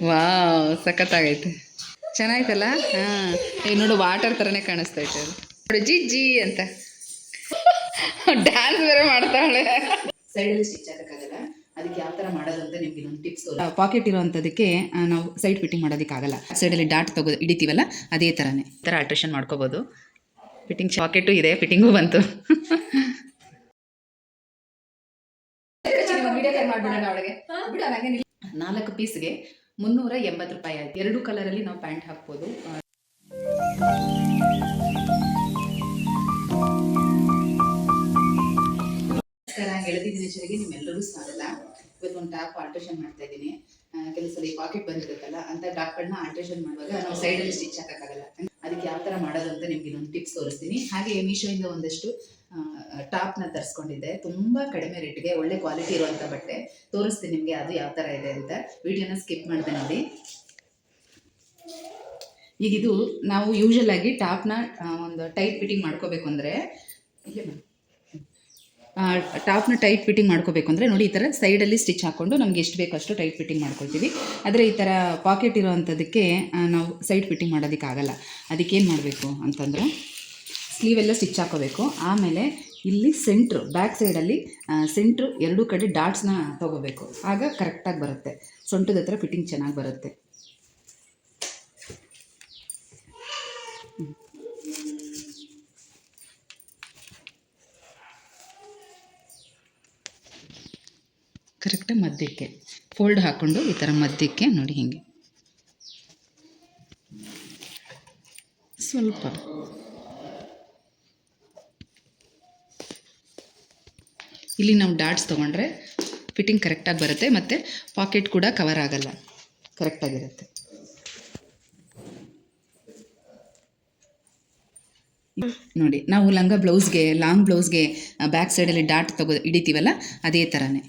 Wow, ಸಖತ್ತಾಗೈತೆ, ಚೆನ್ನಾಯ್ತಲ್ಲ. ಹಾಂ, ಈಗ ನೋಡು ವಾಟರ್ ಥರನೇ ಕಾಣಿಸ್ತೈತೆ ಅದು. ನೋಡಿ ಜಿ ಅಂತ ಡ್ಯಾನ್ಸ್ ಬೇರೆ ಮಾಡ್ತಾಳೆ. ಸೈಡಲ್ಲಿ ಸ್ಟಿಚ್ ಹಾಕೋಕ್ಕಾಗಲ್ಲ, ಅದಕ್ಕೆ ಯಾವ ಥರ ಮಾಡೋದು ಅಂತ ನಿಮ್ಗೆ ಇನ್ನೊಂದು ಟಿಪ್ಸ್. ಪಾಕೆಟ್ ಇರೋವಂಥದ್ದಕ್ಕೆ ನಾವು ಸೈಡ್ ಫಿಟ್ಟಿಂಗ್ ಮಾಡೋದಕ್ಕಾಗಲ್ಲ. ಸೈಡಲ್ಲಿ ಡಾಟ್ ಹಿಡಿತೀವಲ್ಲ, ಅದೇ ಥರನೇ ಈ ಥರ ಆಲ್ಟ್ರೇಷನ್ ಮಾಡ್ಕೋಬೋದು. ಫಿಟ್ಟಿಂಗ್ ಪಾಕೆಟು ಇದೆ, ಫಿಟ್ಟಿಂಗು ಬಂತು. ಅವಳಿಗೆ 4 ಪೀಸ್ಗೆ 380 ರೂಪಾಯಿ ಆಯ್ತು. 2 ಕಲರಲ್ಲಿ ನಾವು ಪ್ಯಾಂಟ್ ಹಾಕ್ಬೋದು. ಗೆಳತಿ ದಿನಚರಿಗೆ ನಿಮ್ಮೆಲ್ಲರೂ ಸ್ವಾಗತ. ಇವತ್ತು ಒಂದು ಟಾಪ್ ಆಲ್ಟ್ರೇಷನ್ ಮಾಡ್ತಾ ಇದ್ದೀನಿ. ಕೆಲವು ಸಲ ಪಾಕೆಟ್ ಬಂದಿರುತ್ತಲ್ಲ, ಅಂತ ಟಾಪ್ಗಳನ್ನ ಆಲ್ಟ್ರೇಷನ್ ಮಾಡುವಾಗ ನಾವು ಸೈಡಲ್ಲಿ ಸ್ಟಿಚ್ ಹಾಕೋಕ್ಕಾಗಲ್ಲ. ಅದಕ್ಕೆ ಯಾವ ಥರ ಮಾಡೋದು ಅಂತ ನಿಮ್ಗೆ ಇನ್ನೊಂದು ಟಿಪ್ಸ್ ತೋರಿಸ್ತೀನಿ. ಹಾಗೆ ಮೀಶೋಯಿಂದ ಒಂದಷ್ಟು ಟಾಪ್ನ ತರಿಸ್ಕೊಂಡಿದ್ದೆ, ತುಂಬ ಕಡಿಮೆ ರೇಟ್ಗೆ ಒಳ್ಳೆ ಕ್ವಾಲಿಟಿ ಇರುವಂಥ ಬಟ್ಟೆ ತೋರಿಸ್ತೀನಿ ನಿಮಗೆ, ಅದು ಯಾವ ಥರ ಇದೆ ಅಂತ. ವಿಡಿಯೋನ ಸ್ಕಿಪ್ ಮಾಡಿದೆ ನೋಡಿ. ಈಗಿದು ನಾವು ಯೂಶಲ್ ಆಗಿ ಟಾಪ್ನ ಒಂದು ಟೈಟ್ ಫಿಟ್ಟಿಂಗ್ ಮಾಡ್ಕೋಬೇಕು ಅಂದರೆ, ಟಾಪ್ನ ಟೈಟ್ ಫಿಟ್ಟಿಂಗ್ ಮಾಡ್ಕೋಬೇಕು ಅಂದರೆ ನೋಡಿ, ಈ ಥರ ಸೈಡಲ್ಲಿ ಸ್ಟಿಚ್ ಹಾಕ್ಕೊಂಡು ನಮ್ಗೆ ಎಷ್ಟು ಬೇಕೋ ಅಷ್ಟು ಟೈಟ್ ಫಿಟ್ಟಿಂಗ್ ಮಾಡ್ಕೊಳ್ತೀವಿ. ಆದರೆ ಈ ಥರ ಪಾಕೆಟ್ ಇರೋವಂಥದ್ದಕ್ಕೆ ನಾವು ಸೈಡ್ ಫಿಟ್ಟಿಂಗ್ ಮಾಡೋದಕ್ಕಾಗಲ್ಲ. ಅದಕ್ಕೇನು ಮಾಡಬೇಕು ಅಂತಂದರೆ, ಸ್ಲೀವೆಲ್ಲ ಸ್ಟಿಚ್ ಹಾಕೋಬೇಕು. ಆಮೇಲೆ ಇಲ್ಲಿ ಸೆಂಟ್ರು, ಬ್ಯಾಕ್ ಸೈಡಲ್ಲಿ ಸೆಂಟ್ರು 2 ಕಡೆ ಡಾಟ್ಸ್ನ ತೊಗೋಬೇಕು. ಆಗ ಕರೆಕ್ಟಾಗಿ ಬರುತ್ತೆ, ಸೊಂಟದ ಹತ್ರ ಫಿಟ್ಟಿಂಗ್ ಚೆನ್ನಾಗಿ ಬರುತ್ತೆ. ಕರೆಕ್ಟಾಗಿ ಮಧ್ಯಕ್ಕೆ ಫೋಲ್ಡ್ ಹಾಕ್ಕೊಂಡು ಈ ಥರ ಮಧ್ಯಕ್ಕೆ ನೋಡಿ, ಹೀಗೆ ಸ್ವಲ್ಪ ಇಲ್ಲಿ ನಾವು ಡಾಟ್ಸ್ ತೊಗೊಂಡ್ರೆ ಫಿಟ್ಟಿಂಗ್ ಕರೆಕ್ಟಾಗಿ ಬರುತ್ತೆ, ಮತ್ತು ಪಾಕೆಟ್ ಕೂಡ ಕವರ್ ಆಗಲ್ಲ, ಕರೆಕ್ಟಾಗಿರುತ್ತೆ. ನೋಡಿ, ನಾವು ಲಂಗ ಬ್ಲೌಸ್ಗೆ, ಲಾಂಗ್ ಬ್ಲೌಸ್ಗೆ ಬ್ಯಾಕ್ ಸೈಡಲ್ಲಿ ಡಾಟ್ ಹಿಡಿತೀವಲ್ಲ, ಅದೇ ಥರನೇ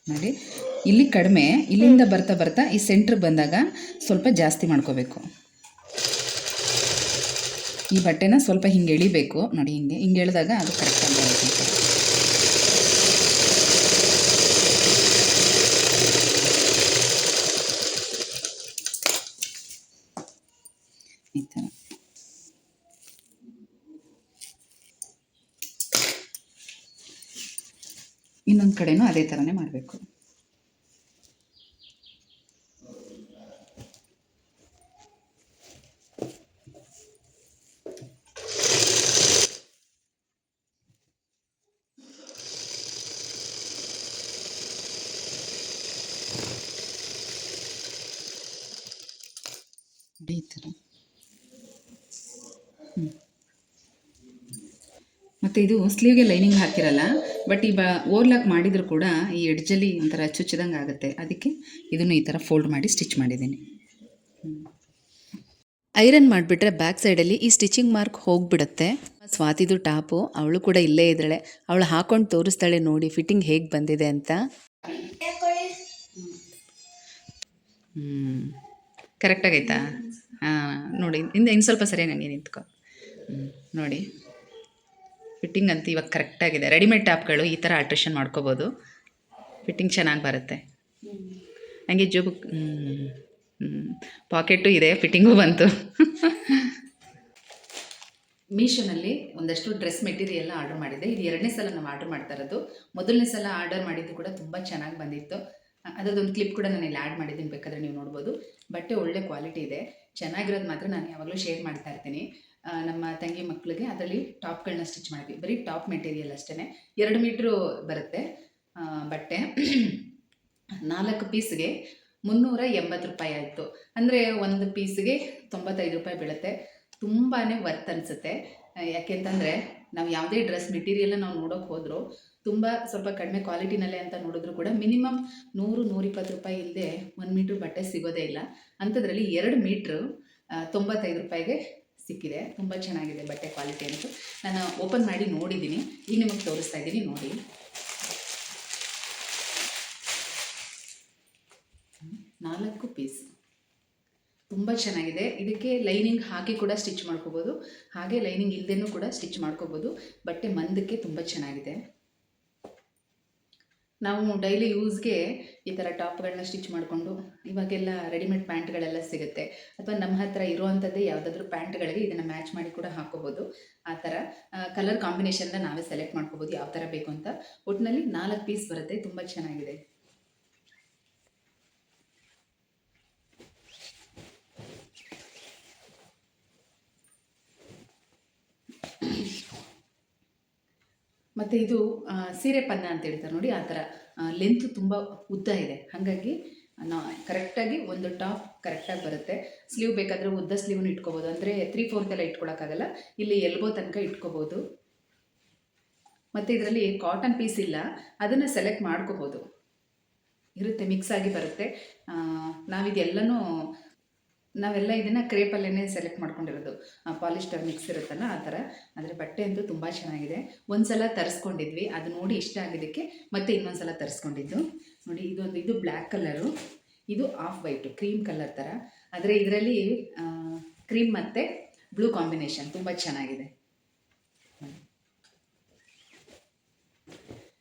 ನೋಡಿ. ಇಲ್ಲಿ ಕಡಿಮೆ, ಇಲ್ಲಿಂದ ಬರ್ತಾ ಬರ್ತಾ ಈ ಸೆಂಟ್ರಿಗೆ ಬಂದಾಗ ಸ್ವಲ್ಪ ಜಾಸ್ತಿ ಮಾಡ್ಕೋಬೇಕು. ಈ ಬಟ್ಟೆನ ಸ್ವಲ್ಪ ಹಿಂಗೆ ಎಳಿಬೇಕು ನೋಡಿ, ಹಿಂಗೆ ಎಳೆದಾಗ ಅದು ಕರೆಕ್ಟಾಗಿ ಬರುತ್ತೆ. ಈ ಥರ ಇನ್ನೊಂದು ಕಡೆನೂ ಅದೇ ಥರನೇ ಮಾಡಬೇಕು. ಈ ಥರ ಮತ್ತು ಇದು ಸ್ಲೀವ್ಗೆ ಲೈನಿಂಗ್ ಹಾಕಿರಲ್ಲ, ಬಟ್ ಈ ಓವರ್ಲಾಕ್ ಮಾಡಿದರೂ ಕೂಡ ಈ ಎಡ್ಜಲ್ಲಿ ಒಂಥರ ಚುಚ್ಚಿದಂಗೆ ಆಗುತ್ತೆ. ಅದಕ್ಕೆ ಇದನ್ನು ಈ ಥರ ಫೋಲ್ಡ್ ಮಾಡಿ ಸ್ಟಿಚ್ ಮಾಡಿದ್ದೀನಿ. ಐರನ್ ಮಾಡಿಬಿಟ್ರೆ ಬ್ಯಾಕ್ ಸೈಡಲ್ಲಿ ಈ ಸ್ಟಿಚಿಂಗ್ ಮಾರ್ಕ್ ಹೋಗಿಬಿಡುತ್ತೆ. ಸ್ವಾತಿದು ಟಾಪು, ಅವಳು ಕೂಡ ಇಲ್ಲೇ ಇದ್ದಾಳೆ, ಅವಳು ಹಾಕೊಂಡು ತೋರಿಸ್ತಾಳೆ ನೋಡಿ ಫಿಟ್ಟಿಂಗ್ ಹೇಗೆ ಬಂದಿದೆ ಅಂತ. ಕರೆಕ್ಟಾಗೈತಾ? ಹಾಂ ನೋಡಿ, ಇನ್ನು ಸ್ವಲ್ಪ ಸರಿಯಾಗಿ ಹಂಗೆ ನಿಂತ್ಕೊ. ನೋಡಿ, ಫಿಟ್ಟಿಂಗ್ ಅಂತೂ ಇವಾಗ ಕರೆಕ್ಟಾಗಿದೆ. ರೆಡಿಮೇಡ್ ಟಾಪ್ಗಳು ಈ ಥರ ಆಲ್ಟ್ರೇಷನ್ ಮಾಡ್ಕೋಬೋದು, ಫಿಟ್ಟಿಂಗ್ ಚೆನ್ನಾಗಿ ಬರುತ್ತೆ. ಹಂಗೆ ಜೋಬು ಪಾಕೆಟು ಇದೆ, ಫಿಟ್ಟಿಂಗು ಬಂತು. ಮೀಶೋನಲ್ಲಿ ಒಂದಷ್ಟು ಡ್ರೆಸ್ ಮೆಟೀರಿಯಲ್ನ ಆರ್ಡರ್ ಮಾಡಿದ್ದೆ. ಇದು 2ನೇ ಸಲ ನಾವು ಆರ್ಡರ್ ಮಾಡ್ತಾ ಇರೋದು. ಮೊದಲನೇ ಸಲ ಆರ್ಡರ್ ಮಾಡಿದ್ದು ಕೂಡ ತುಂಬ ಚೆನ್ನಾಗಿ ಬಂದಿತ್ತು. ಅದೊಂದು ಕ್ಲಿಪ್ ಕೂಡ ನಾನು ಇಲ್ಲಿ ಆ್ಯಡ್ ಮಾಡಿದ್ದೀನಿ, ಬೇಕಾದರೆ ನೀವು ನೋಡ್ಬೋದು. ಬಟ್ಟೆ ಒಳ್ಳೆ ಕ್ವಾಲಿಟಿ ಇದೆ, ಚೆನ್ನಾಗಿರೋದು ಮಾತ್ರ ನಾನು ಯಾವಾಗಲೂ ಶೇರ್ ಮಾಡ್ತಾ ಇರ್ತೀನಿ. ನಮ್ಮ ತಂಗಿ ಮಕ್ಕಳಿಗೆ ಅದರಲ್ಲಿ ಟಾಪ್ಗಳನ್ನ ಸ್ಟಿಚ್ ಮಾಡಿದ್ವಿ. ಬರೀ ಟಾಪ್ ಮೆಟೀರಿಯಲ್ ಅಷ್ಟೇ. 2 ಮೀಟ್ರು ಬರುತ್ತೆ ಬಟ್ಟೆ. 4 ಪೀಸ್ಗೆ 380 ರೂಪಾಯಿ ಆಯಿತು. ಅಂದರೆ ಒಂದು ಪೀಸ್ಗೆ 95 ರೂಪಾಯಿ ಬೀಳುತ್ತೆ. ತುಂಬಾ ವರ್ತ್ ಅನಿಸುತ್ತೆ. ಯಾಕೆಂತಂದರೆ ನಾವು ಯಾವುದೇ ಡ್ರೆಸ್ ಮೆಟೀರಿಯಲ್ನ ನಾವು ನೋಡೋಕೆ ಹೋದರೂ ಸ್ವಲ್ಪ ಕಡಿಮೆ ಕ್ವಾಲಿಟಿನಲ್ಲೇ ಅಂತ ನೋಡಿದ್ರು ಕೂಡ ಮಿನಿಮಮ್ 100-120 ರೂಪಾಯಿ ಇಲ್ಲದೆ 1 ಮೀಟ್ರ್ ಬಟ್ಟೆ ಸಿಗೋದೇ ಇಲ್ಲ. ಅಂಥದ್ರಲ್ಲಿ 2 ಮೀಟ್ರು 95 ರೂಪಾಯಿಗೆ ಸಿಕ್ಕಿದೆ. ತುಂಬ ಚೆನ್ನಾಗಿದೆ ಬಟ್ಟೆ ಕ್ವಾಲಿಟಿ ಅಂತೂ. ನಾನು ಓಪನ್ ಮಾಡಿ ನೋಡಿದ್ದೀನಿ, ಈಗ ನಿಮಗೆ ತೋರಿಸ್ತಾ ಇದ್ದೀನಿ ನೋಡಿ. 4 ಪೀಸ್ ತುಂಬ ಚೆನ್ನಾಗಿದೆ. ಇದಕ್ಕೆ ಲೈನಿಂಗ್ ಹಾಕಿ ಕೂಡ ಸ್ಟಿಚ್ ಮಾಡ್ಕೋಬೋದು, ಹಾಗೆ ಲೈನಿಂಗ್ ಇಲ್ಲದೇನೂ ಕೂಡ ಸ್ಟಿಚ್ ಮಾಡ್ಕೋಬೋದು. ಬಟ್ಟೆ ಮಂದಕ್ಕೆ ತುಂಬ ಚೆನ್ನಾಗಿದೆ. ನಾವು ಡೈಲಿ ಯೂಸ್ಗೆ ಈ ಥರ ಟಾಪ್ಗಳನ್ನ ಸ್ಟಿಚ್ ಮಾಡಿಕೊಂಡು, ಇವಾಗೆಲ್ಲ ರೆಡಿಮೇಡ್ ಪ್ಯಾಂಟ್ಗಳೆಲ್ಲ ಸಿಗುತ್ತೆ, ಅಥವಾ ನಮ್ಮ ಹತ್ರ ಇರುವಂಥದ್ದೇ ಯಾವುದಾದ್ರೂ ಪ್ಯಾಂಟ್ಗಳಿಗೆ ಇದನ್ನು ಮ್ಯಾಚ್ ಮಾಡಿ ಕೂಡ ಹಾಕ್ಕೋಬೋದು. ಆ ಥರ ಕಲರ್ ಕಾಂಬಿನೇಷನ್ನ ನಾವೇ ಸೆಲೆಕ್ಟ್ ಮಾಡ್ಕೋಬೋದು ಯಾವ ಥರ ಬೇಕು ಅಂತ. ಒಟ್ಟಿನಲ್ಲಿ 4 ಪೀಸ್ ಬರುತ್ತೆ, ತುಂಬ ಚೆನ್ನಾಗಿದೆ. ಮತ್ತು ಇದು ಸೀರೆ ಪನ್ನ ಅಂತ ಹೇಳ್ತಾರೆ ನೋಡಿ, ಆ ಥರ ಲೆಂತ್ ತುಂಬ ಉದ್ದ ಇದೆ. ಹಾಗಾಗಿ ನಾವು ಕರೆಕ್ಟಾಗಿ ಒಂದು ಟಾಪ್ ಕರೆಕ್ಟಾಗಿ ಬರುತ್ತೆ. ಸ್ಲೀವ್ ಬೇಕಾದರೆ ಉದ್ದ ಸ್ಲೀವ್ನು ಇಟ್ಕೋಬೋದು, ಅಂದರೆ 3/4 ಎಲ್ಲ ಇಟ್ಕೊಳಕ್ಕಾಗಲ್ಲ, ಇಲ್ಲಿ ಎಲ್ಬೋ ತನಕ ಇಟ್ಕೋಬೋದು. ಮತ್ತು ಇದರಲ್ಲಿ ಕಾಟನ್ ಪೀಸ್ ಇಲ್ಲ, ಅದನ್ನು ಸೆಲೆಕ್ಟ್ ಮಾಡ್ಕೋಬೋದು, ಇರುತ್ತೆ, ಮಿಕ್ಸ್ ಆಗಿ ಬರುತ್ತೆ. ನಾವೆಲ್ಲ ಇದನ್ನು ಕ್ರೇಪಲ್ಲೇ ಸೆಲೆಕ್ಟ್ ಮಾಡ್ಕೊಂಡಿರೋದು, ಪಾಲಿಸ್ಟರ್ ಮಿಕ್ಸ್ ಇರುತ್ತಲ್ಲ ಆ ಥರ. ಆದರೆ ಬಟ್ಟೆ ಅಂತೂ ತುಂಬ ಚೆನ್ನಾಗಿದೆ. ಒಂದು ಸಲ ತರಿಸ್ಕೊಂಡಿದ್ವಿ, ಅದು ನೋಡಿ ಇಷ್ಟ ಆಗಿದ್ದಕ್ಕೆ ಮತ್ತೆ ಇನ್ನೊಂದು ಸಲ ತರಿಸ್ಕೊಂಡಿದ್ದು. ನೋಡಿ ಇದು ಬ್ಲ್ಯಾಕ್ ಕಲರು, ಇದು ಆಫ್ ವೈಟು ಕ್ರೀಮ್ ಕಲರ್ ಥರ. ಆದರೆ ಇದರಲ್ಲಿ ಕ್ರೀಮ್ ಮತ್ತು ಬ್ಲೂ ಕಾಂಬಿನೇಷನ್ ತುಂಬ ಚೆನ್ನಾಗಿದೆ.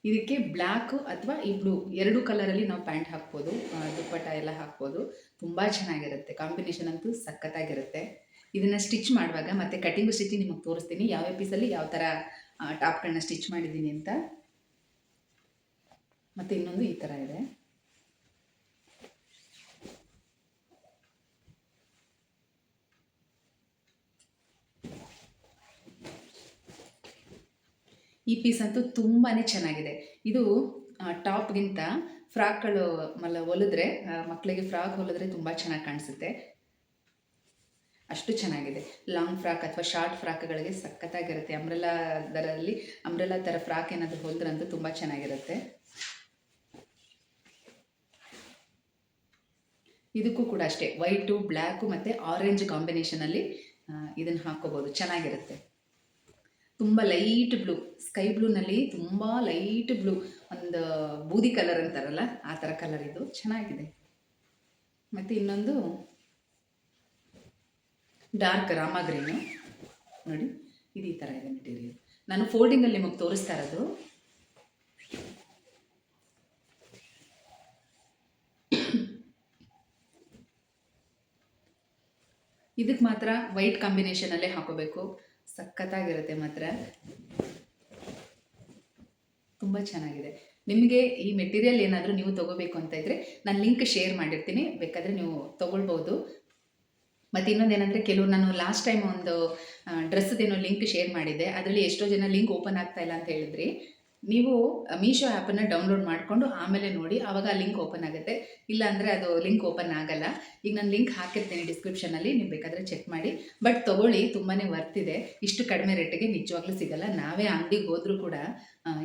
ಇದಕ್ಕೆ ಬ್ಲ್ಯಾಕು ಅಥವಾ ಈ ಬ್ಲೂ 2 ಕಲರಲ್ಲಿ ನಾವು ಪ್ಯಾಂಟ್ ಹಾಕ್ಬೋದು, ದುಪ್ಪಟ್ಟ ಎಲ್ಲ ಹಾಕ್ಬೋದು. ತುಂಬ ಚೆನ್ನಾಗಿರುತ್ತೆ, ಕಾಂಬಿನೇಷನ್ ಅಂತೂ ಸಖತ್ತಾಗಿರುತ್ತೆ. ಇದನ್ನು ಸ್ಟಿಚ್ ಮಾಡುವಾಗ ಮತ್ತು ಕಟಿಂಗು ಸ್ಟಿಚಿಂಗ್ ನಿಮಗೆ ತೋರಿಸ್ತೀನಿ, ಯಾವ ಪೀಸಲ್ಲಿ ಯಾವ ಥರ ಟಾಪ್ಗಳನ್ನ ಸ್ಟಿಚ್ ಮಾಡಿದ್ದೀನಿ ಅಂತ. ಮತ್ತು ಇನ್ನೊಂದು ಈ ಥರ ಇದೆ. ಈ ಪೀಸ್ ಅಂತೂ ತುಂಬಾ ಚೆನ್ನಾಗಿದೆ. ಇದು ಟಾಪ್ಗಿಂತ ಫ್ರಾಕ್ಗಳು ಹೊಲಿದ್ರೆ, ಮಕ್ಕಳಿಗೆ ಫ್ರಾಕ್ ಹೊಲಿದ್ರೆ ತುಂಬ ಚೆನ್ನಾಗಿ ಕಾಣಿಸುತ್ತೆ, ಅಷ್ಟು ಚೆನ್ನಾಗಿದೆ. ಲಾಂಗ್ ಫ್ರಾಕ್ ಅಥವಾ ಶಾರ್ಟ್ ಫ್ರಾಕ್ಗಳಿಗೆ ಸಖತ್ತಾಗಿರುತ್ತೆ. ಅಂಬ್ರೆಲಾ ಥರ ಫ್ರಾಕ್ ಏನಾದರೂ ಹೊಲಿದ್ರಂತೂ ತುಂಬ ಚೆನ್ನಾಗಿರುತ್ತೆ. ಇದಕ್ಕೂ ಕೂಡ ಅಷ್ಟೇ, ವೈಟು ಬ್ಲ್ಯಾಕು ಮತ್ತು ಆರೆಂಜ್ ಕಾಂಬಿನೇಷನಲ್ಲಿ ಇದನ್ನು ಹಾಕ್ಕೋಬೋದು, ಚೆನ್ನಾಗಿರುತ್ತೆ. ತುಂಬ ಲೈಟ್ ಬ್ಲೂ, ಸ್ಕೈ ಬ್ಲೂನಲ್ಲಿ ತುಂಬ ಲೈಟ್ ಬ್ಲೂ, ಒಂದು ಬೂದಿ ಕಲರ್ ಅಂತಾರಲ್ಲ ಆ ಥರ ಕಲರ್, ಇದು ಚೆನ್ನಾಗಿದೆ. ಮತ್ತು ಇನ್ನೊಂದು ಡಾರ್ಕ್ ರಾಮ ಗ್ರೀನು ನೋಡಿ, ಇದು ಈ ಥರ ಇದೆ ಮೆಟೀರಿಯಲ್. ನಾನು ಫೋಲ್ಡಿಂಗಲ್ಲಿ ನಿಮಗೆ ತೋರಿಸ್ತಾ ಇರೋದು. ಇದಕ್ಕೆ ಮಾತ್ರ ವೈಟ್ ಕಾಂಬಿನೇಷನಲ್ಲೇ ಹಾಕೋಬೇಕು, ಸಖತ್ತಾಗಿರುತ್ತೆ, ಮಾತ್ರ ತುಂಬ ಚೆನ್ನಾಗಿದೆ. ನಿಮಗೆ ಈ ಮೆಟೀರಿಯಲ್ ಏನಾದರೂ ನೀವು ತೊಗೋಬೇಕು ಅಂತ ಇದ್ದರೆ ನಾನು ಲಿಂಕ್ ಶೇರ್ ಮಾಡಿರ್ತೀನಿ, ಬೇಕಾದರೆ ನೀವು ತೊಗೊಳ್ಬೋದು. ಮತ್ತು ಇನ್ನೊಂದೇನೆಂದರೆ, ನಾನು ಲಾಸ್ಟ್ ಟೈಮ್ ಒಂದು ಡ್ರೆಸ್ಸದೇನೋ ಲಿಂಕ್ ಶೇರ್ ಮಾಡಿದ್ದೆ, ಅದರಲ್ಲಿ ಎಷ್ಟೋ ಜನ ಲಿಂಕ್ ಓಪನ್ ಆಗ್ತಾ ಇಲ್ಲ ಅಂತ ಹೇಳಿದ್ರಿ. ನೀವು ಮೀಶೋ ಆ್ಯಪನ್ನು ಡೌನ್ಲೋಡ್ ಮಾಡಿಕೊಂಡು ಆಮೇಲೆ ನೋಡಿ, ಆವಾಗ ಆ ಲಿಂಕ್ ಓಪನ್ ಆಗುತ್ತೆ. ಇಲ್ಲ ಅಂದರೆ ಅದು ಲಿಂಕ್ ಓಪನ್ ಆಗಲ್ಲ. ಈಗ ನಾನು ಲಿಂಕ್ ಹಾಕಿರ್ತೀನಿ ಡಿಸ್ಕ್ರಿಪ್ಷನಲ್ಲಿ, ನೀವು ಬೇಕಾದರೆ ಚೆಕ್ ಮಾಡಿ. ಬಟ್ ತೊಗೊಳ್ಳಿ, ತುಂಬಾ ವರ್ತಿದೆ. ಇಷ್ಟು ಕಡಿಮೆ ರೇಟಿಗೆ ನಿಜವಾಗ್ಲೂ ಸಿಗಲ್ಲ. ನಾವೇ ಅಂಗಡಿಗೆ ಹೋದರೂ ಕೂಡ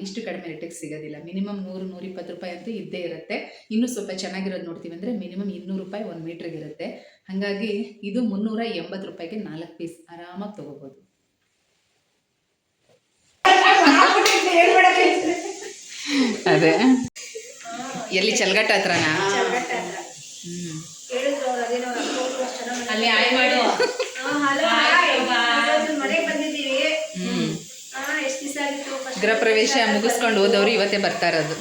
ಇಷ್ಟು ಕಡಿಮೆ ರೇಟಿಗೆ ಸಿಗೋದಿಲ್ಲ. ಮಿನಿಮಮ್ 100-120 ರೂಪಾಯಿ ಅಂತೂ ಇದ್ದೇ ಇರುತ್ತೆ. ಇನ್ನೂ ಸ್ವಲ್ಪ ಚೆನ್ನಾಗಿರೋದು ನೋಡ್ತೀವಿ ಅಂದರೆ ಮಿನಿಮಮ್ 200 ರೂಪಾಯಿ 1 ಮೀಟ್ರಿಗೆ ಇರುತ್ತೆ. ಹಾಗಾಗಿ ಇದು 380 ರೂಪಾಯಿಗೆ 4 ಪೀಸ್ ಆರಾಮಾಗಿ ತೊಗೋಬೋದು. ಅದೇ ಎಲ್ಲಿ ಚಲ್ಗಟ್ಟ ಹತ್ರನಾ? ಅಲ್ಲಿ ಆಯ್ ಮಾಡು. ಗೃಹ ಪ್ರವೇಶ ಮುಗಿಸ್ಕೊಂಡು ಹೋದವರು ಇವತ್ತೇ ಬರ್ತಾ ಇರೋದು.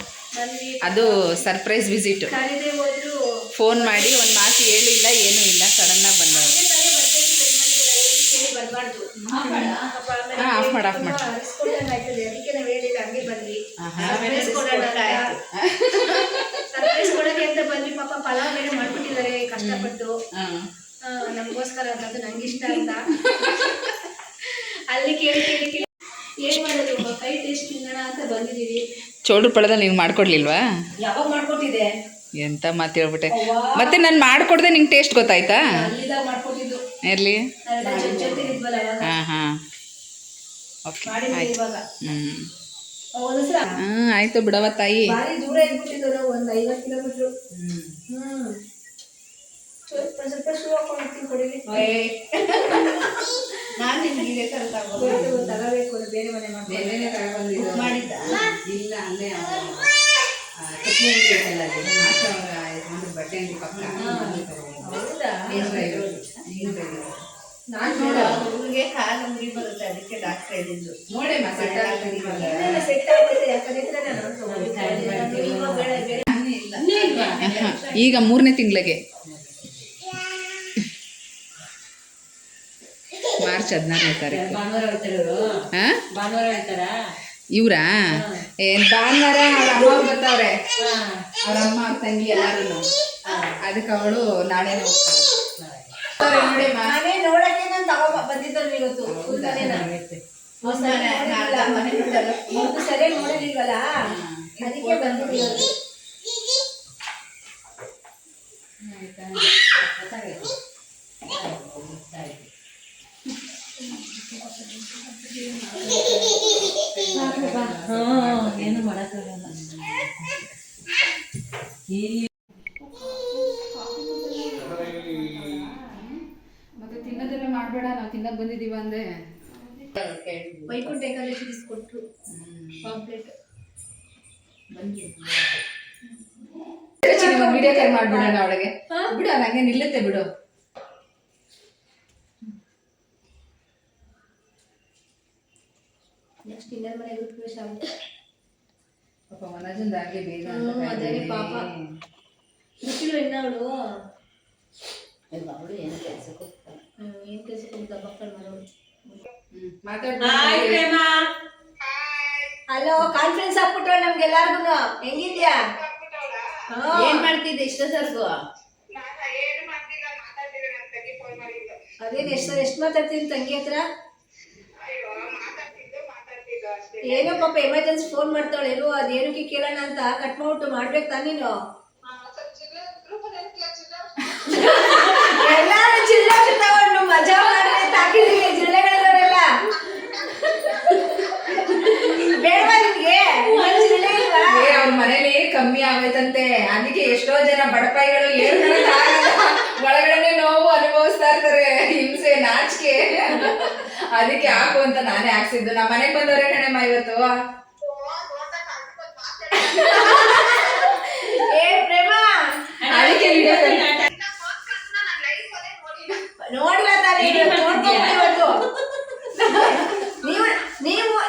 ಅದು ಸರ್ಪ್ರೈಸ್ ವಿಸಿಟ್. ಫೋನ್ ಮಾಡಿ ಒಂದು ಮಾತು ಹೇಳಿಲ್ಲ, ಏನೂ ಇಲ್ಲ, ಸಡನ್ನಾಗಿ ಬಂದವರು. ಆಫ್ ಮಾಡಿ ಪಾಪ ಪಲಾವ್ ಬೇರೆ ಮಾಡ್ಬಿಟ್ಟಿದ್ದಾರೆ ಕಷ್ಟಪಟ್ಟು ನಮಗೋಸ್ಕರ, ಅದು ನಂಗೆ ಇಷ್ಟ ಅಂತ. ಅಲ್ಲಿ ಕೇಳಿ ಏನ್ ಮಾಡೋದು, ಕೈ ಟೇಸ್ಟ್ ತಿನ್ನೋಣ ಅಂತ ಬಂದಿದ್ದೀವಿ. ಚೋಳ್ರು ಪಳದಲ್ಲಿ ನೀವು ಮಾಡ್ಕೊಡ್ಲಿಲ್ವಾ? ಯಾವಾಗ ಮಾಡ್ಕೊಟ್ಟಿದೆ? ಎಂತ ಮಾತು ಹೇಳ್ಬಿಟ್ಟೆ. ಮತ್ತೆ ನಾನು ಮಾಡ್ಕೊಡ್ದೆ ನಿಂಗೆ ಟೇಸ್ಟ್ ಗೊತ್ತಾಯ್ತಾ? ಅಲ್ಲಿದಾಗ ಮಾಡ್ಕೊಟ್ಟಿದ್ದು. ಎಲ್ಲಿ? ಹಾಂ ಹಾಂ, ಓಕೆ, ಆಯ್ತು. ಆಯ್ತು ಬಿಡವ ತಾಯಿ. ಭಾರಿ ದೂರ ಇದ್ಬಿಟ್ಟಿದ್ರು, ಒಂದು 50 ಕಿಲೋಮೀಟ್ರು. ಸ್ವಲ್ಪ ಶೂ ಹಾಕೊಂಡು ಕೊಡಿಲಿ. ನಾನು ನಿಮಗೆ ತಗೋಬೇಕು, ಬೇರೆ ಮನೆ ಮಾಡಿದ್ದ ಇಲ್ಲ, ಅಲ್ಲೇ ಬಟ್ಟೆ ಅಂಗಡಿ ಪಕ್ಕ. ಹೌದಾ? ನಾನು ನೋಡ ಹುಡುಗರಿಗೆ ಕಾಲು ಮುರಿ ಬರುತ್ತೆ ಅದಕ್ಕೆ ಡಾಕ್ಟರ್ ಹೇಳಿದ್ರು ನೋಡಿ ಸೆಟ್ ಆಗುತ್ತೆ ಯಾಕಂದ್ರೆ ನಾನು ಇವಾಗ ಬೇರೆ ಈಗ 3ನೇ ತಿಂಗಳಿಗೆ ಮಾರ್ಚ್ 16ನೇ ತಾರೀಕು. ಇವ್ರಾ ಏನ್ ಭಾನುವಾರ ಅವ್ರ ಅಮ್ಮ ಬರ್ತಾವ್ರೆ, ಅವ್ರ ಅಮ್ಮ ಅವ್ರ ತಂಗಿ ಎಲ್ಲಾರು. ಅದಕ್ಕೆ ಅವಳು ನಾಳೆನೇ ಹೋಗ್ತಾಳೆ ನೋಡಿ. ನಾನೇ ನೋಡಕ್ಕೆ ನಾನು ತಗೋ ಬಂದಿದ್ದಲ್ಲ ಇವತ್ತು ಸರಿಯಾಗಿ ನೋಡಿರ್ಲಿಲ್ವಲ್ಲ ಅದಕ್ಕೆ ಬಂದಿದ್ದೀವಿ. ಏನು ಮಾಡಕ್ಕಾಗಲ್ಲ. ಮತ್ತೆ ತಿನ್ನೋದೆಲ್ಲ ಮಾಡ್ಬೇಡ, ನಾವು ತಿನ್ನಕ್ ಬಂದಿದೀವ ಅಂದೆ. ವೈಕುಂಠ ಏಕಾದಶಿ ಕೊಟ್ಟರು ಪಾಂಪ್ಲೆಟ್. ವಿಡಿಯೋ ಕಾಲ್ ಮಾಡ್ಬಿಡೋಣ ಅವಳಿಗೆ. ಬಿಡು ಹಂಗೆ ನಿಲ್ಲುತ್ತೆ ಬಿಡು. ನೆಕ್ಸ್ಟ್ ಇನ್ನೊಂದು ಮನೆ ಗೃಹಪ್ರವೇಶ ಆಗುತ್ತೆ. ಪಾಪ ಮನೋಜಂದ ಆಗ್ಲಿ ಬೇಗ ಅದೇ ಪಾಪ ಗೊತ್ತಿಲ್ವ ಇನ್ನ ಅವಳು ಏನು ಕೆಲಸಕ್ಕೆ ಏನ್ ಕೆಲ್ಸಕ್ಕೆ ಹೋಗ್ತಾ ಮಕ್ಕಳು ಮಾಡೋಳು. Hello, conference ಹಾಕ್ಬಿಟ್ರು ನಮ್ಗೆಲ್ಲಾರ್ಗು. ಹೆಂಗಿದ್ಯಾ? ಏನ್ ಮಾಡ್ತಿದ್ದೆ ಇಷ್ಟೊತ್ತರ್ಗು? ಅದೇನು ಎಷ್ಟು ಮಾತಾಡ್ತೀನಿ ತಂಗಿ ಹತ್ರ? ಏನೋ ಪಾಪ ಎಮರ್ಜೆನ್ಸಿ ಫೋನ್ ಮಾಡ್ತಾಳೆ. ಏನೋ ಅದೇನಕ್ಕೆ ಕೇಳೋಣ ಅಂತ ಕಟ್ ಮಾಡ್ಬಿಟ್ಟು ಮಾಡ್ಬೇಕು ತಾನೇ ನೀನು. ಎಲ್ಲಾರು ಜಿಲ್ಲೆ ತಗೊಂಡು ಮಜಾ ಮಾಡಿ ಹಾಕಿದೀವಿ ಜಿಲ್ಲೆಗಳವರೆಲ್ಲ. ಬೇಡವಾ ನಿಮ್ಗೆ ಜಿಲ್ಲೆ ಇಲ್ವಾ? ಅವ್ರ ಮನೇಲಿ ಕಮ್ಮಿ ಆಗೈತಂತೆ, ಅದಕ್ಕೆ ಎಷ್ಟೋ ಜನ ಬಡಪಾಯಿಗಳು ಒಳಗಡೆ ನೋವು ಅನುಭವಿಸ್ತಾ ಇರ್ತಾರೆ, ಹಿಂಸೆ ನಾಚಿಕೆ. ಅದಕ್ಕೆ ಹಾಕು ಅಂತ ನಾನೇ ಹಾಕ್ಸಿದ್ದು. ನಮ್ಮ ಮನೆಗೆ ಬಂದವ್ರೆ ಕಣಮ್ಮ ಇವತ್ತು. ಏ ಪ್ರೇಮ, ಅದಕ್ಕೆ ನೋಡಿಲ್ಲ ತಾನೇ ಇವತ್ತು. ನೀವು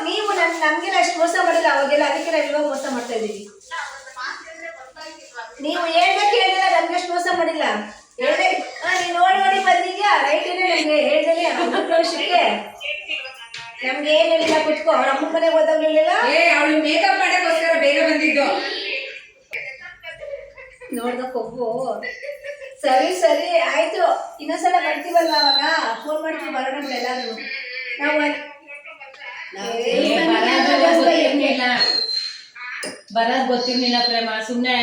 ನೀವು ನಮ್ಗೆಲ್ಲ ಅಷ್ಟು ಮೋಸ ಮಾಡಿಲ್ಲ ಅವಾಗೆಲ್ಲ, ಅದಕ್ಕೆ ನಾವು ಇವಾಗ ಮೋಸ ಮಾಡ್ತಾ ಇದೀವಿ. ನೀವು ಹೇಳ್ದಕ್ಕೆ ಹೇಳಿಲ್ಲ, ನಮ್ಗೆ ಅಷ್ಟು ಮೋಸ ಮಾಡಿಲ್ಲ. ಹೇಳ್ದೆ ನೀನ್ ನೋಡಿ ಬಂದಿದ್ಯಾ ರೈಟ್ ಇದೆ. ನಮ್ಗೆ ಹೇಳ್ದೇನೆ ವರ್ಷಕ್ಕೆ ನಮ್ಗೆ ಏನ್ ಹೇಳಿಲ್ಲ. ಕುತ್ಕೋ, ಅವ್ರ ಅಮ್ಮನ ಮನೆಗೆ ಹೋದಾಗ ಹೇಳಿಲ್ಲ. ಅವಳು ಮೇಕಪ್ ಮಾಡಕ್ಕೋಸ್ಕರ ಬೇಗ ಬಂದಿದ್ದು. ನೋಡ್ದ ಕೊಬ್ಬು. ಸರಿ ಆಯ್ತು, ಇನ್ನೊಂದ್ಸಲ ಬರ್ತೀವಲ್ಲ ಅವಾಗ ಫೋನ್ ಮಾಡ್ತೀವಿ, ಬರೋಣ ಎಲ್ಲಾರು. ನಾವು ಬರೋದ್ ಗೊತ್ತಿರ್ಲಿಲ್ಲ ಪ್ರೇಮ. ಸುಮ್ನೆ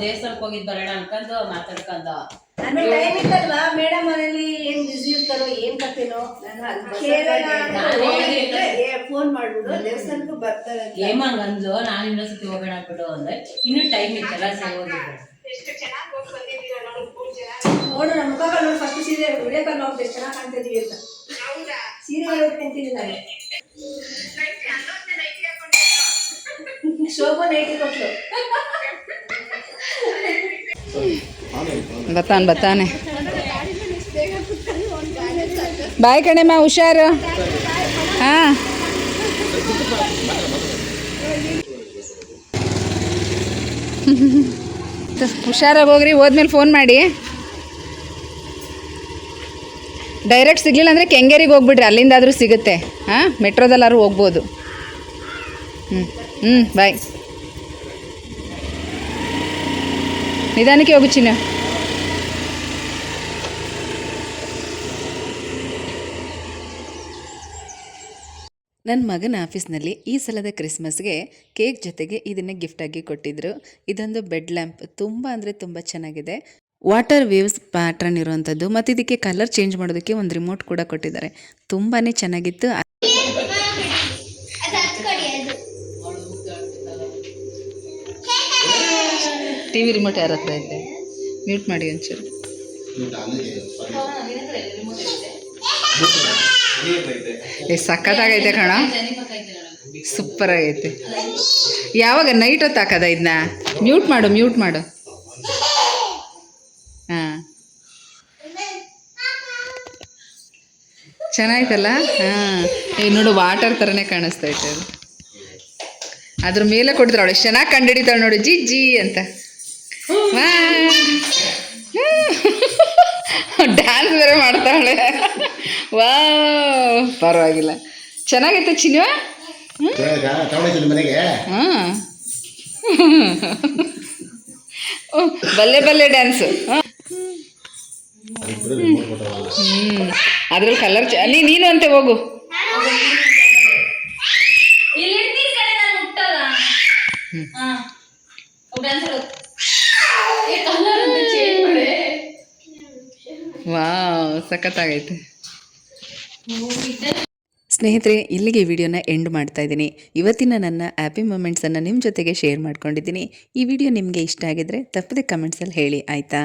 ದೇವಸ್ಥಾನಕ್ಕೆ ಹೋಗಿದ್ ಬರೋಣ ಅನ್ಕೊಂಡು ಮಾತಾಡ್ಕೊಂಡು ಆಮೇಲೆ ಟೈಮ್ ಇತ್ತಲ್ವಾ, ಮೇಡಮ್ ಮನೇಲಿ ಏನ್ ಬಿಸಿ ಇರ್ತಾರೋ ಏನ್ ಕತ್ತೇನೋ ಫೋನ್ ಮಾಡ್ಬಿಡು ದೇವಸ್ಥಾನಕ್ಕೂ ಬರ್ತಾರೆ. ಏಮಂಗಂದು ನಾನು ಇನ್ನೊಂದ್ಸತಿ ಹೋಗೋಣ ಅಂದ್ಬಿಟ್ಟು ಅಂದ್ರೆ ಇನ್ನೂ ಟೈಮ್ ಇತ್ತಲ್ಲ, ಸರಿ ಹೋಗಿದ್ದು. ನೋಡು ನಮ್ಮ ಮುಖ ನೋಡಿ ಫಸ್ಟ್ ಸೀರೆ ವಿಡಿಯೋ ಕಾಲ್ ನೋಡ್ದೆ ಎಷ್ಟು ಚೆನ್ನಾಗಿ ಕಾಣ್ತಾ ಇದೀವಿ ಅಂತ. ಸೀರೆ ಉಟ್ಕೊಂತೀನಿ ನಾನು. ಶೋಭಾ ನೈಟಿ ಕೊಟ್ಲು. ಬತ್ತಾನೆ ಬಾಯ್ ಕಣೆಮ್ಮ, ಹುಷಾರು. ಹಾ ಹುಷಾರಾಗಿ ಹೋಗ್ರಿ. ಹೋದ್ಮೇಲೆ ಫೋನ್ ಮಾಡಿ. ಡೈರೆಕ್ಟ್ ಸಿಗಲಿಲ್ಲ ಅಂದರೆ ಕೆಂಗೇರಿಗೆ ಹೋಗ್ಬಿಡ್ರಿ, ಅಲ್ಲಿಂದಾದರೂ ಸಿಗುತ್ತೆ. ಹಾಂ, ಮೆಟ್ರೋದಲ್ಲಾದ್ರೂ ಹೋಗ್ಬೋದು. ಬಾಯ್. ನಿಧಾನಕ್ಕೆ ಹೋಗು ಚಿನ್ನ. ನನ್ನ ಮಗನ ಆಫೀಸ್ನಲ್ಲಿ ಈ ಸಲದ ಕ್ರಿಸ್ಮಸ್ಗೆ ಕೇಕ್ ಜೊತೆಗೆ ಇದನ್ನು ಗಿಫ್ಟಾಗಿ ಕೊಟ್ಟಿದ್ದರು. ಇದೊಂದು ಬೆಡ್ ಲ್ಯಾಂಪ್, ತುಂಬ ಅಂದರೆ ತುಂಬ ಚೆನ್ನಾಗಿದೆ. ವಾಟರ್ ವೇವ್ಸ್ ಪ್ಯಾಟ್ರನ್ ಇರುವಂಥದ್ದು, ಮತ್ತು ಇದಕ್ಕೆ ಕಲರ್ ಚೇಂಜ್ ಮಾಡೋದಕ್ಕೆ ಒಂದು ರಿಮೋಟ್ ಕೂಡ ಕೊಟ್ಟಿದ್ದಾರೆ. ತುಂಬಾ ಚೆನ್ನಾಗಿತ್ತು. ಟಿವಿ ರಿಮೋಟ್ ಯಾರ ಹತ್ರ ಐತೆ? ಮ್ಯೂಟ್ ಮಾಡಿ ಒಂಚೂರು. ಸಖತ್ತಾಗೈತೆ ಕಣ, ಸೂಪರ್ ಆಗೈತೆ. ಯಾವಾಗ ನೈಟ್ ಹೊತ್ತು ಹಾಕದ ಇದನ್ನ? ಮ್ಯೂಟ್ ಮಾಡು. ಹಾಂ, ಚೆನ್ನಾಯ್ತಲ್ಲ ಹಾಂ ಈಗ ನೋಡು ವಾಟರ್ ಥರನೇ ಕಾಣಿಸ್ತೈತೆ ಅದು ಅದ್ರ ಮೇಲೆ ಕೊಡ್ತಾರೆ ಅವಳು ಎಷ್ಟು ಚೆನ್ನಾಗಿ ಕಂಡುಹಿಡಿತಾಳೆ ನೋಡು ಜಿ ಜಿ ಅಂತ ಡ್ಯಾನ್ಸ್ ಬೇರೆ ಮಾಡ್ತಾಳೆ ವಾ ಪರವಾಗಿಲ್ಲ ಚೆನ್ನಾಗೈತೆ ಚಿನ್ನುವ ಮನೆಗೆ ಹಾಂ ಬಲ್ಲೆ ಬಲ್ಲೆ ಡ್ಯಾನ್ಸು ಅದ್ರಲ್ಲಿ ಕಲರ್ ನೀನು ಅಂತೆ ಹೋಗು ವಾವ್ ಸಖತ್ತಾಗೈತೆ. ಸ್ನೇಹಿತರೆ, ಇಲ್ಲಿಗೆ ವಿಡಿಯೋನ ಎಂಡ್ ಮಾಡ್ತಾ ಇದ್ದೀನಿ. ಇವತ್ತಿನ ನನ್ನ ಹ್ಯಾಪಿ ಮೂಮೆಂಟ್ಸನ್ನು ನಿಮ್ಮ ಜೊತೆಗೆ ಶೇರ್ ಮಾಡ್ಕೊಂಡಿದ್ದೀನಿ. ಈ ವಿಡಿಯೋ ನಿಮಗೆ ಇಷ್ಟ ಆಗಿದ್ರೆ ತಪ್ಪದೆ ಕಮೆಂಟ್ಸಲ್ಲಿ ಹೇಳಿ ಆಯಿತಾ.